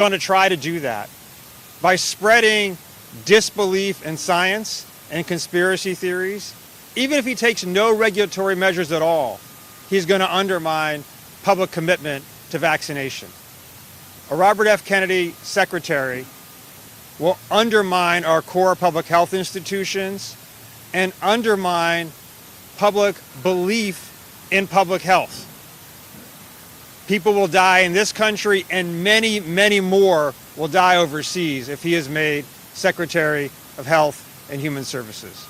going to try to do that by spreading disbelief in science and conspiracy theories. Even if he takes no regulatory measures at all, he's going to undermine public commitment to vaccination. A Robert F. Kennedy secretary will undermine our core public health institutions and undermine public belief in public health. People will die in this country, and many, many more will die overseas if he is made Secretary of Health and Human Services.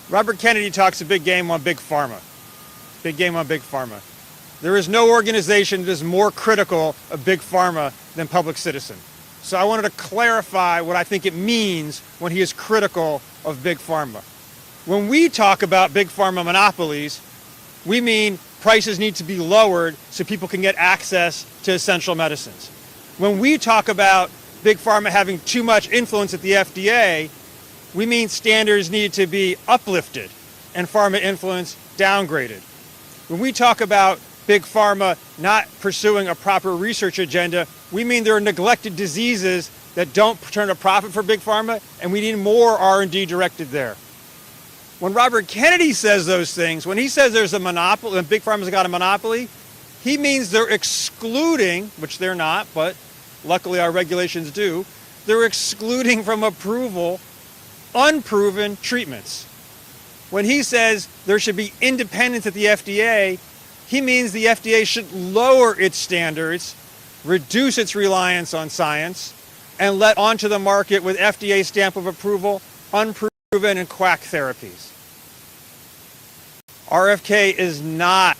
Robert Kennedy talks a big game on big pharma. Big game on big pharma. There is no organization that is more critical of big pharma than Public Citizen. So I wanted to clarify what I think it means when he is critical of big pharma. When we talk about big pharma monopolies, we mean prices need to be lowered so people can get access to essential medicines. When we talk about big pharma having too much influence at the FDA, we mean standards need to be uplifted and pharma influence downgraded. When we talk about big pharma not pursuing a proper research agenda, we mean there are neglected diseases that don't turn a profit for big pharma, and we need more R&D directed there. When Robert Kennedy says those things, when he says there's a monopoly, and big pharma's got a monopoly, he means they're excluding, which they're not, but luckily our regulations do, they're excluding from approval unproven treatments. When he says there should be independence at the FDA, he means the FDA should lower its standards, reduce its reliance on science, and let onto the market with FDA stamp of approval unproven and quack therapies. RFK is not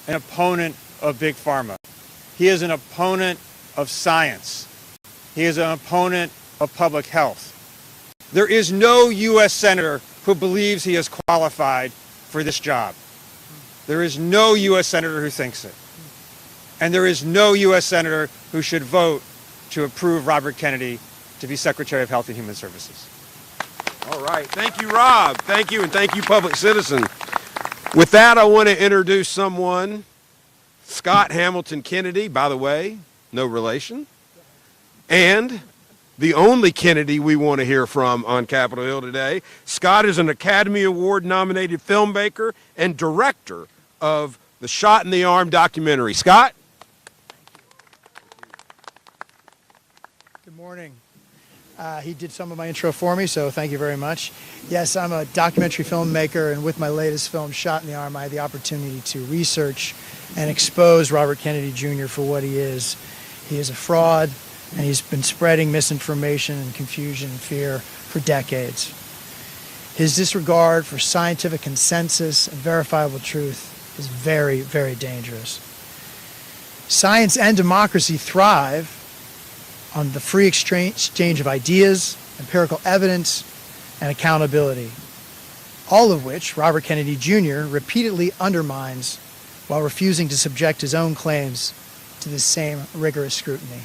an opponent of big pharma. He is an opponent of science. He is an opponent of public health. There is no U.S. senator who believes he is qualified for this job. There is no U.S. senator who thinks it. And there is no U.S. senator who should vote to approve Robert Kennedy to be Secretary of Health and Human Services. All right. Thank you, Rob. Thank you, and thank you, Public Citizen. With that, I want to introduce someone, Scott Hamilton Kennedy, by the way, no relation, and the only Kennedy we want to hear from on Capitol Hill today. Scott is an Academy Award-nominated filmmaker and director of the Shot in the Arm documentary. Scott? Good morning. He did some of my intro for me, so thank you very much. Yes, I'm a documentary filmmaker, and with my latest film, Shot in the Arm, I had the opportunity to research and expose Robert Kennedy Jr. for what he is. He is a fraud, and he's been spreading misinformation and confusion and fear for decades. His disregard for scientific consensus and verifiable truth is very, very dangerous. Science and democracy thrive on the free exchange of ideas, empirical evidence, and accountability, all of which Robert Kennedy Jr. repeatedly undermines while refusing to subject his own claims to the same rigorous scrutiny.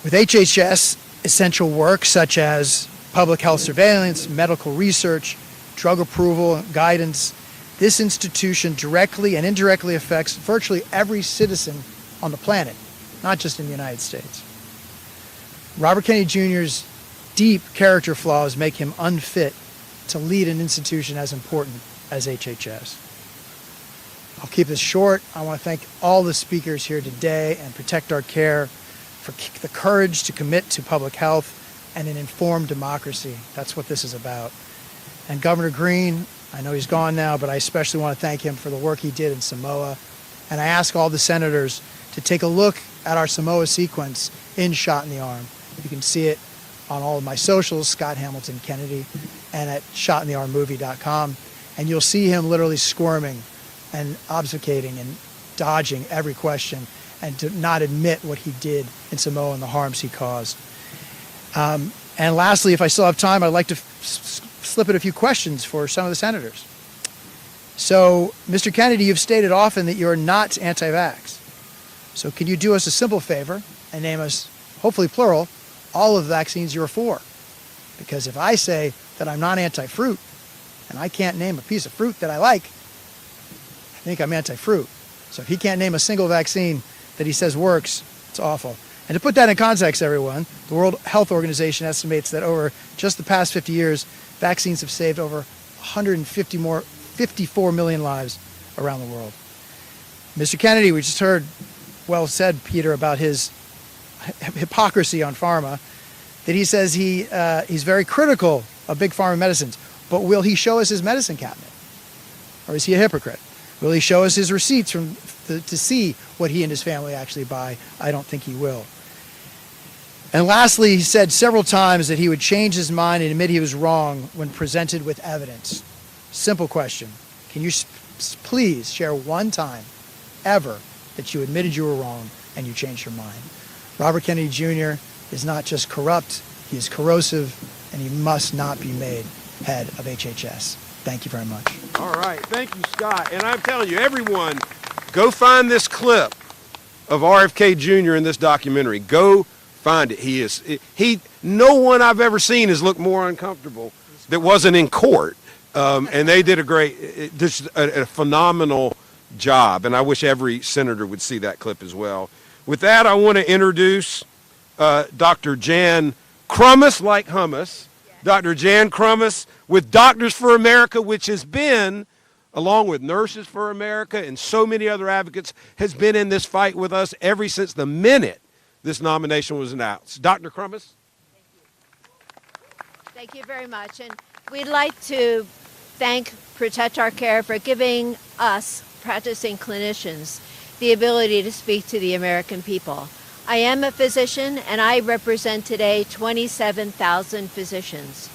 With HHS essential work such as public health surveillance, medical research, drug approval, guidance, this institution directly and indirectly affects virtually every citizen on the planet, not just in the United States. Robert Kennedy Jr.'s deep character flaws make him unfit to lead an institution as important as HHS. I'll keep this short. I want to thank all the speakers here today and Protect Our Care for the courage to commit to public health and an informed democracy. That's what this is about. And Governor Green, I know he's gone now, but I especially want to thank him for the work he did in Samoa. And I ask all the senators to take a look at our Samoa sequence in Shot in the Arm. You can see it on all of my socials, Scott Hamilton Kennedy, and at shotinthearmmovie.com. And you'll see him literally squirming and obfuscating and dodging every question and to not admit what he did in Samoa and the harms he caused. And lastly, if I still have time, I'd like to slip in a few questions for some of the senators. So, Mr. Kennedy, you've stated often that you're not anti-vax. So can you do us a simple favor and name us, hopefully plural, all of the vaccines you're for? Because if I say that I'm not anti-fruit and I can't name a piece of fruit that I like, I think I'm anti-fruit. So if he can't name a single vaccine that he says works, it's awful. And to put that in context, everyone, the World Health Organization estimates that over just the past 50 years, vaccines have saved over 54 million lives around the world. Mr. Kennedy, we just heard, well said, Peter, about his hypocrisy on pharma, that he says he's very critical of big pharma medicines. But will he show us his medicine cabinet? Or is he a hypocrite? Will he show us his receipts to see what he and his family actually buy? I don't think he will. And lastly, he said several times that he would change his mind and admit he was wrong when presented with evidence. Simple question. Can you please share one time ever that you admitted you were wrong and you changed your mind? Robert Kennedy Jr. is not just corrupt, he is corrosive, and he must not be made head of HHS. Thank you very much. All right. Thank you, Scott. And I'm telling you, everyone, go find this clip of RFK Jr. in this documentary. Go find it. No one I've ever seen has looked more uncomfortable that wasn't in court. And they did a phenomenal job. And I wish every senator would see that clip as well. With that, I want to introduce Dr. Jan Criss, like hummus. Dr. Jan Criss with Doctors for America, which has been, along with Nurses for America and so many other advocates, has been in this fight with us ever since the minute this nomination was announced. Dr. Criss? Thank you very much. And we'd like to thank Protect Our Care for giving us, practicing clinicians, the ability to speak to the American people. I am a physician, and I represent today 27,000 physicians.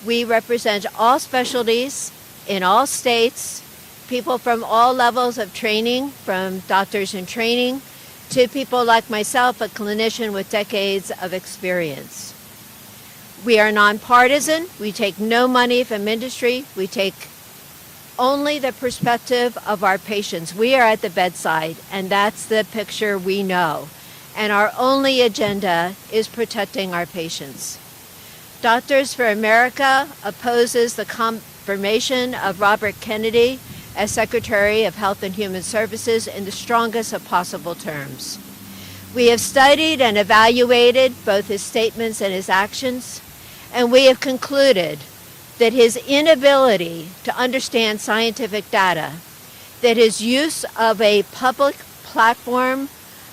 We represent all specialties in all states, people from all levels of training, from doctors in training to people like myself, a clinician with decades of experience. We are nonpartisan. We take no money from industry. We take only the perspective of our patients. We are at the bedside, and that's the picture we know. And our only agenda is protecting our patients. Doctors for America opposes the confirmation of Robert Kennedy as Secretary of Health and Human Services in the strongest of possible terms. We have studied and evaluated both his statements and his actions, and we have concluded that his inability to understand scientific data, that his use of a public platform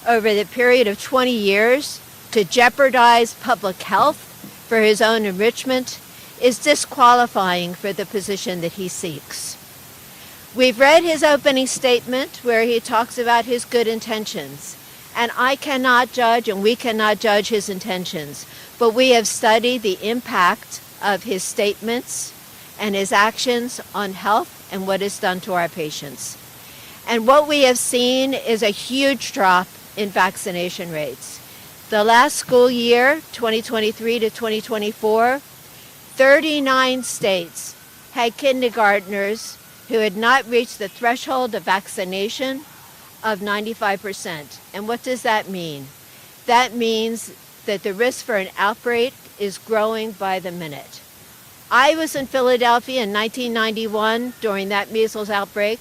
over the period of 20 years to jeopardize public health for his own enrichment is disqualifying for the position that he seeks. We've read his opening statement where he talks about his good intentions, and I cannot judge and we cannot judge his intentions, but we have studied the impact of his statements and his actions on health and what is done to our patients. And what we have seen is a huge drop in vaccination rates. The last school year, 2023 to 2024, 39 states had kindergartners who had not reached the threshold of vaccination of 95%. And what does that mean? That means that the risk for an outbreak is growing by the minute. I was in Philadelphia in 1991 during that measles outbreak,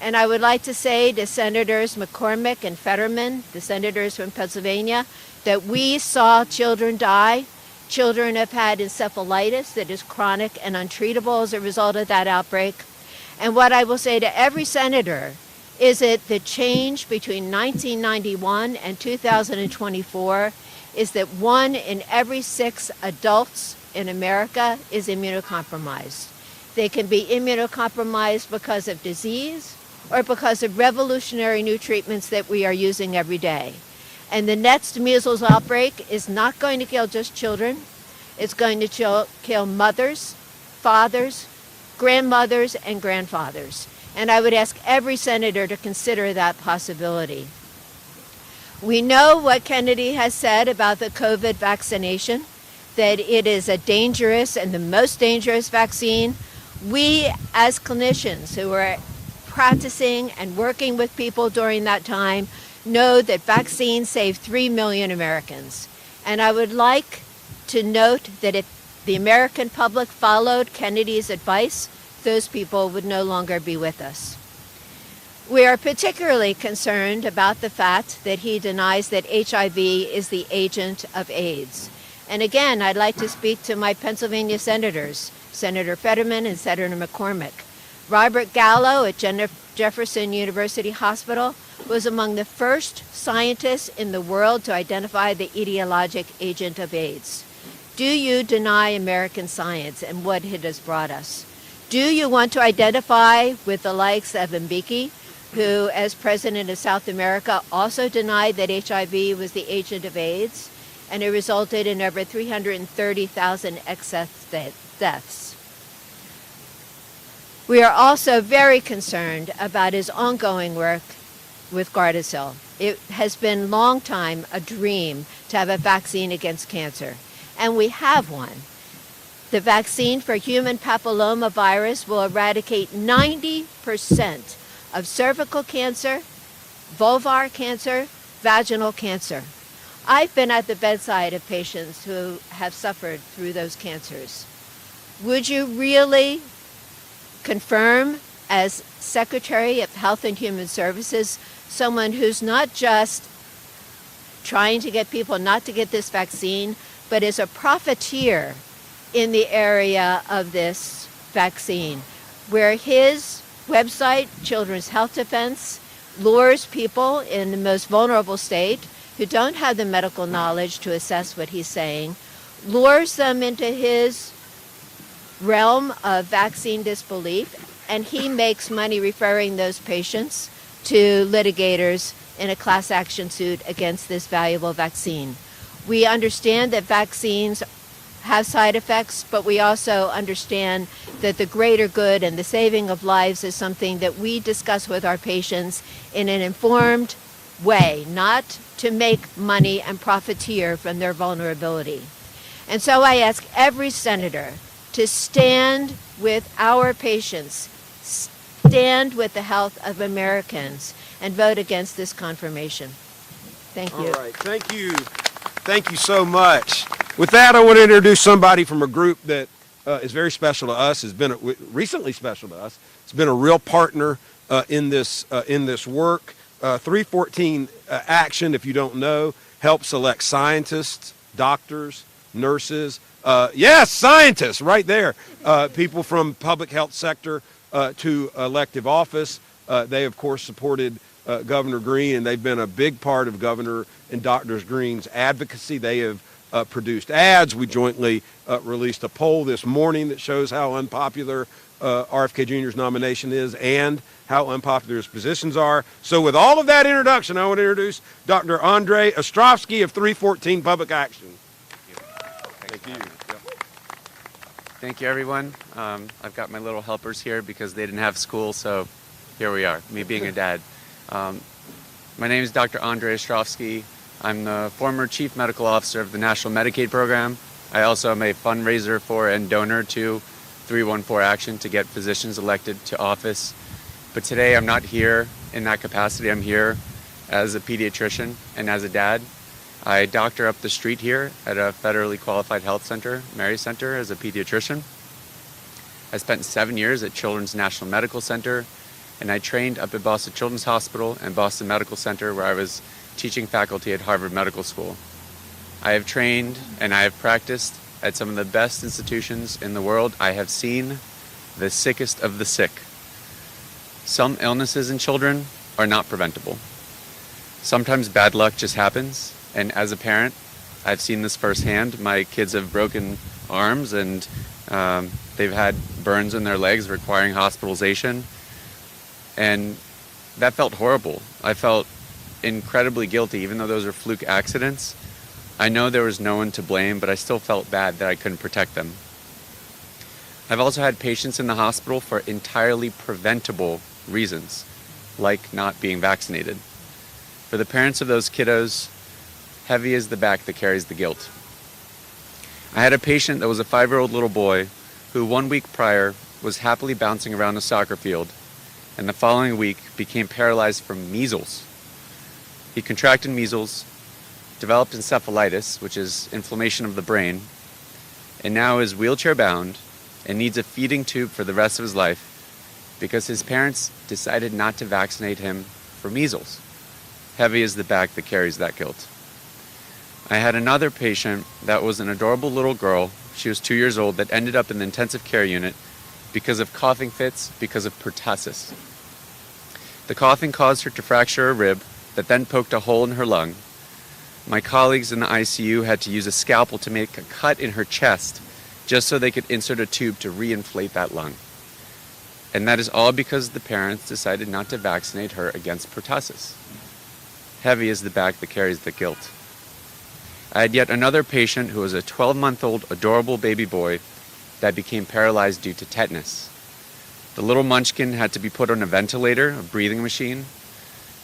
and I would like to say to Senators McCormick and Fetterman, the senators from Pennsylvania, that we saw children die. Children have had encephalitis that is chronic and untreatable as a result of that outbreak. And what I will say to every senator is that the change between 1991 and 2024 is that 1 in every 6 adults in America is immunocompromised. They can be immunocompromised because of disease or because of revolutionary new treatments that we are using every day. And the next measles outbreak is not going to kill just children. It's going to kill mothers, fathers, grandmothers, and grandfathers. And I would ask every senator to consider that possibility. We know what Kennedy has said about the COVID vaccination, that it is a dangerous and the most dangerous vaccine. We, as clinicians who are practicing and working with people during that time, know that vaccines save 3 million Americans. And I would like to note that if the American public followed Kennedy's advice, those people would no longer be with us. We are particularly concerned about the fact that he denies that HIV is the agent of AIDS. And again, I'd like to speak to my Pennsylvania senators, Senator Fetterman and Senator McCormick. Robert Gallo at Jefferson University Hospital was among the first scientists in the world to identify the etiologic agent of AIDS. Do you deny American science and what it has brought us? Do you want to identify with the likes of Mbeki, who, as president of South America, also denied that HIV was the agent of AIDS, and it resulted in over 330,000 excess deaths? We are also very concerned about his ongoing work with Gardasil. It has been a long time a dream to have a vaccine against cancer, and we have one. The vaccine for human papillomavirus will eradicate 90% of cervical cancer, vulvar cancer, vaginal cancer. I've been at the bedside of patients who have suffered through those cancers. Would you really confirm, as Secretary of Health and Human Services, someone who's not just trying to get people not to get this vaccine, but is a profiteer in the area of this vaccine, where his website, Children's Health Defense, lures people in the most vulnerable state who don't have the medical knowledge to assess what he's saying, lures them into his realm of vaccine disbelief, and he makes money referring those patients to litigators in a class action suit against this valuable vaccine. We understand that vaccines have side effects, but we also understand that the greater good and the saving of lives is something that we discuss with our patients in an informed way, not to make money and profiteer from their vulnerability. And so I ask every senator to stand with our patients, stand with the health of Americans, and vote against this confirmation. Thank you. All right, thank you. Thank you so much. With that, I want to introduce somebody from a group that is very special to us, has been recently special to us. It's been a real partner in this work. 314 Action, if you don't know, helps select scientists, doctors, nurses, yes, scientists, right there, people from public health sector to elective office. They, of course, supported Governor Green, and they've been a big part of Governor and Dr. Green's advocacy. They have produced ads. We jointly released a poll this morning that shows how unpopular RFK Jr.'s nomination is and how unpopular his positions are. So with all of that introduction, I want to introduce Dr. Andre Asosi of 314 Public Action. Thank you. Thank you, everyone. I've got my little helpers here because they didn't have school, so here we are, me being a dad. My name is Dr. Andre Asosi. I'm the former Chief Medical Officer of the National Medicaid Program. I also am a fundraiser for and donor to 314 Action to get physicians elected to office. But today I'm not here in that capacity. I'm here as a pediatrician and as a dad. I doctor up the street here at a federally qualified health center, Mary Center, as a pediatrician. I spent 7 years at Children's National Medical Center, and I trained up at Boston Children's Hospital and Boston Medical Center, where I was teaching faculty at Harvard Medical School. I have trained and I have practiced at some of the best institutions in the world. I have seen the sickest of the sick. Some illnesses in children are not preventable. Sometimes bad luck just happens, and as a parent, I've seen this firsthand. My kids have broken arms and they've had burns in their legs requiring hospitalization, and that felt horrible. I felt incredibly guilty, even though those are fluke accidents. I know there was no one to blame, but I still felt bad that I couldn't protect them. I've also had patients in the hospital for entirely preventable reasons, like not being vaccinated. For the parents of those kiddos, heavy is the back that carries the guilt. I had a patient that was a 5-year-old little boy who 1 week prior was happily bouncing around a soccer field, and the following week became paralyzed from measles. He contracted measles, developed encephalitis, which is inflammation of the brain, and now is wheelchair bound and needs a feeding tube for the rest of his life because his parents decided not to vaccinate him for measles. Heavy is the bag that carries that guilt. I had another patient that was an adorable little girl. She was 2 years old that ended up in the intensive care unit because of coughing fits, because of pertussis. The coughing caused her to fracture a rib that then poked a hole in her lung. My colleagues in the ICU had to use a scalpel to make a cut in her chest just so they could insert a tube to reinflate that lung. And that is all because the parents decided not to vaccinate her against pertussis. Heavy is the bag that carries the guilt. I had yet another patient who was a 12-month-old adorable baby boy that became paralyzed due to tetanus. The little munchkin had to be put on a ventilator, a breathing machine,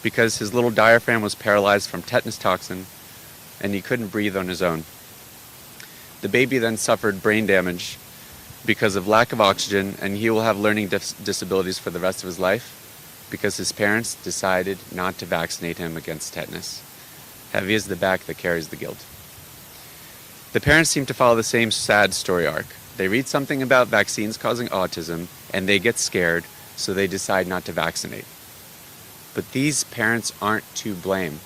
because his little diaphragm was paralyzed from tetanus toxin and he couldn't breathe on his own. The baby then suffered brain damage because of lack of oxygen, and he will have learning disabilities for the rest of his life because his parents decided not to vaccinate him against tetanus. Heavy is the bag that carries the guilt. The parents seem to follow the same sad story arc. They read something about vaccines causing autism, and they get scared, so they decide not to vaccinate. But these parents aren't to blame.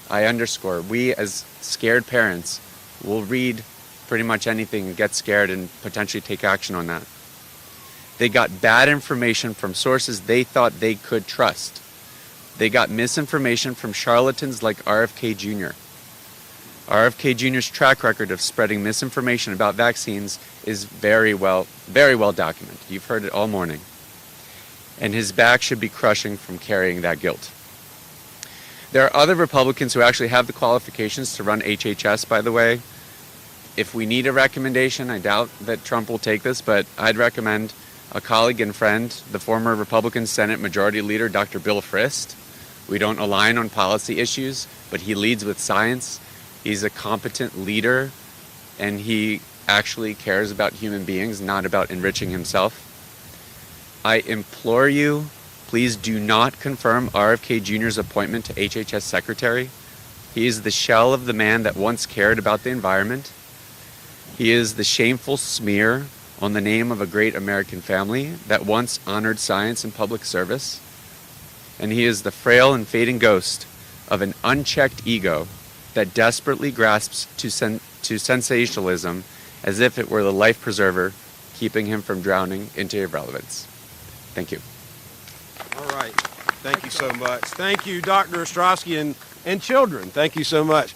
I underscore, we as scared parents will read pretty much anything and get scared and potentially take action on that. They got bad information from sources they thought they could trust. They got misinformation from charlatans like RFK Jr. RFK Jr.'s track record of spreading misinformation about vaccines is very well documented. You've heard it all morning. And his back should be crushing from carrying that guilt. There are other Republicans who actually have the qualifications to run HHS, by the way. If we need a recommendation, I doubt that Trump will take this, but I'd recommend a colleague and friend, the former Republican Senate Majority Leader, Dr. Bill Frist. We don't align on policy issues, but he leads with science. He's a competent leader, and he actually cares about human beings, not about enriching himself. I implore you, please do not confirm RFK Jr.'s appointment to HHS Secretary. He is the shell of the man that once cared about the environment. He is the shameful smear on the name of a great American family that once honored science and public service. And he is the frail and fading ghost of an unchecked ego that desperately grasps to sensationalism as if it were the life preserver, keeping him from drowning into irrelevance. Thank you. All right. Thank you so much. Thank you, Dr. Ostrowski and children. Thank you so much.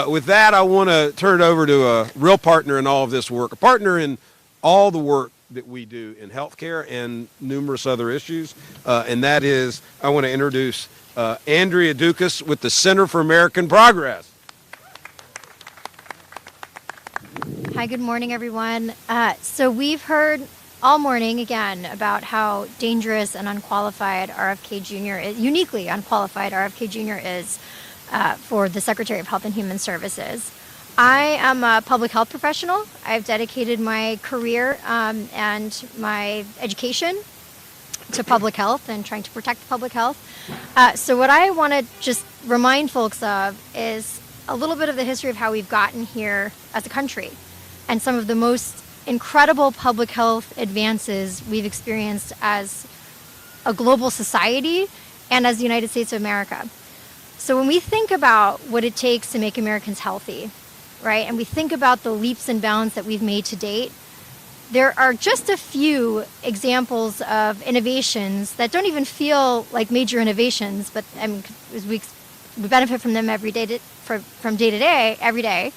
With that, I want to turn it over to a real partner in all of this work, a partner in all the work that we do in healthcare and numerous other issues, and that is, I want to introduce Andrea Dumas with the Center for American Progress. Hi, good morning, everyone. So we've heard all morning again about how dangerous and unqualified RFK Jr. is, uniquely unqualified RFK Jr. is for the Secretary of Health and Human Services. I am a public health professional. I've dedicated my career and my education to public health and trying to protect public health. So what I want to just remind folks of is a little bit of the history of how we've gotten here as a country and some of the most incredible public health advances we've experienced as a global society and as the United States of America. So when we think about what it takes to make Americans healthy, right, and we think about the leaps and bounds that we've made to date, there are just a few examples of innovations that don't even feel like major innovations, but we benefit from them every day, from day to day, every day,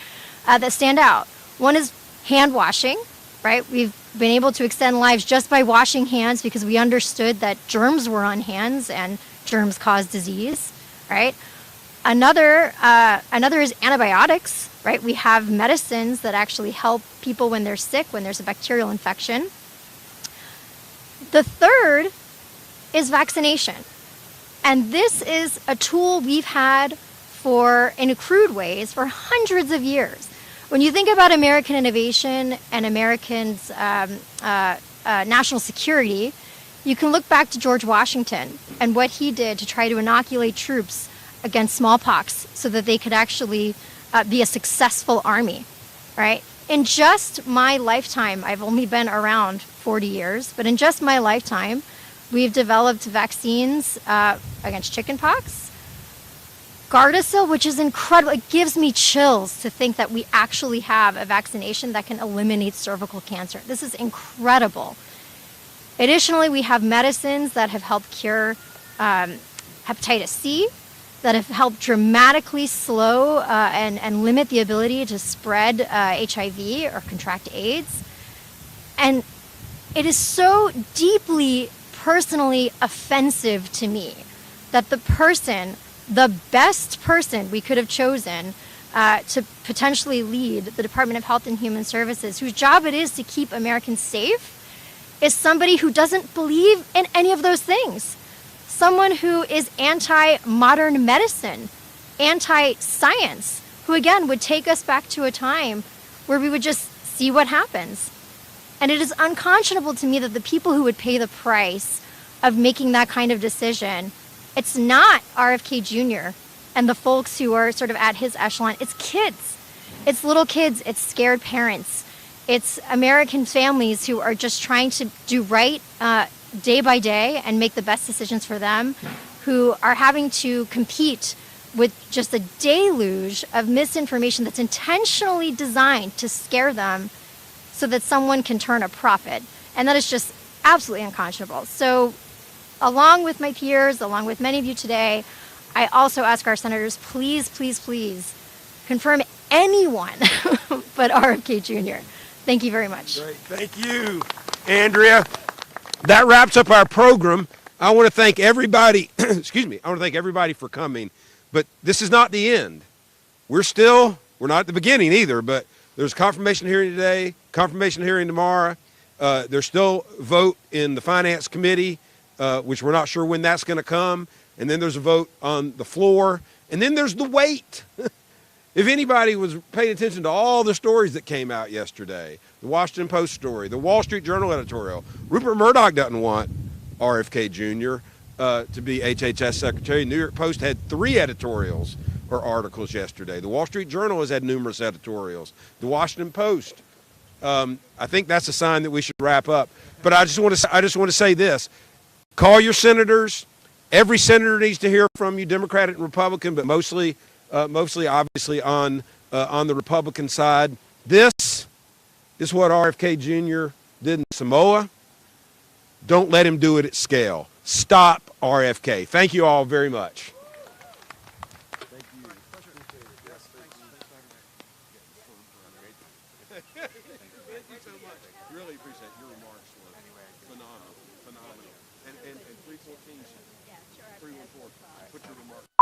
that stand out. One is hand washing, right? We've been able to extend lives just by washing hands because we understood that germs were on hands and germs cause disease, right? Another is antibiotics, right? We have medicines that actually help people when they're sick, when there's a bacterial infection. The third is vaccination. And this is a tool we've had in crude ways, for hundreds of years. When you think about American innovation and Americans' national security, you can look back to George Washington and what he did to try to inoculate troops against smallpox so that they could actually be a successful army, right? In just my lifetime, I've only been around 40 years, but in just my lifetime, We've developed vaccines against chickenpox, Gardasil, which is incredible. It gives me chills to think that we actually have a vaccination that can eliminate cervical cancer. This is incredible. Additionally, we have medicines that have helped cure hepatitis C, that have helped dramatically slow and limit the ability to spread HIV or contract AIDS. And it is so deeply personally offensive to me that the best person we could have chosen to potentially lead the Department of Health and Human Services, whose job it is to keep Americans safe, is somebody who doesn't believe in any of those things. Someone who is anti-modern medicine, anti-science, who again would take us back to a time where we would just see what happens. And it is unconscionable to me that the people who would pay the price of making that kind of decision, it's not RFK Jr. and the folks who are sort of at his echelon. It's kids. It's little kids. It's scared parents. It's American families who are just trying to do right day by day and make the best decisions for them, who are having to compete with just a deluge of misinformation that's intentionally designed to scare them so that someone can turn a profit. And that is just absolutely unconscionable. So along with my peers, along with many of you today, I also ask our senators, please, please, please confirm anyone but RFK Jr. Thank you very much. Great. Thank you, Andrea. That wraps up our program. I want to thank everybody, excuse me, I want to thank everybody for coming, but this is not the end. We're not at the beginning either, but there's a confirmation hearing today, confirmation hearing tomorrow. There's still a vote in the Finance Committee, which we're not sure when that's going to come. And then there's a vote on the floor. And then there's the wait. If anybody was paying attention to all the stories that came out yesterday, the Washington Post story, the Wall Street Journal editorial, Rupert Murdoch doesn't want RFK Jr. To be HHS Secretary. New York Post had 3 editorials or articles yesterday. The Wall Street Journal has had numerous editorials. The Washington Post. I think that's a sign that we should wrap up. But I just want to say this. Call your senators. Every senator needs to hear from you, Democrat and Republican, but mostly obviously on the Republican side. This is what RFK Jr. did in Samoa. Don't let him do it at scale. Stop RFK. Thank you all very much. Really appreciate your remarks. Phenomenal. And 314, 314, put your remarks.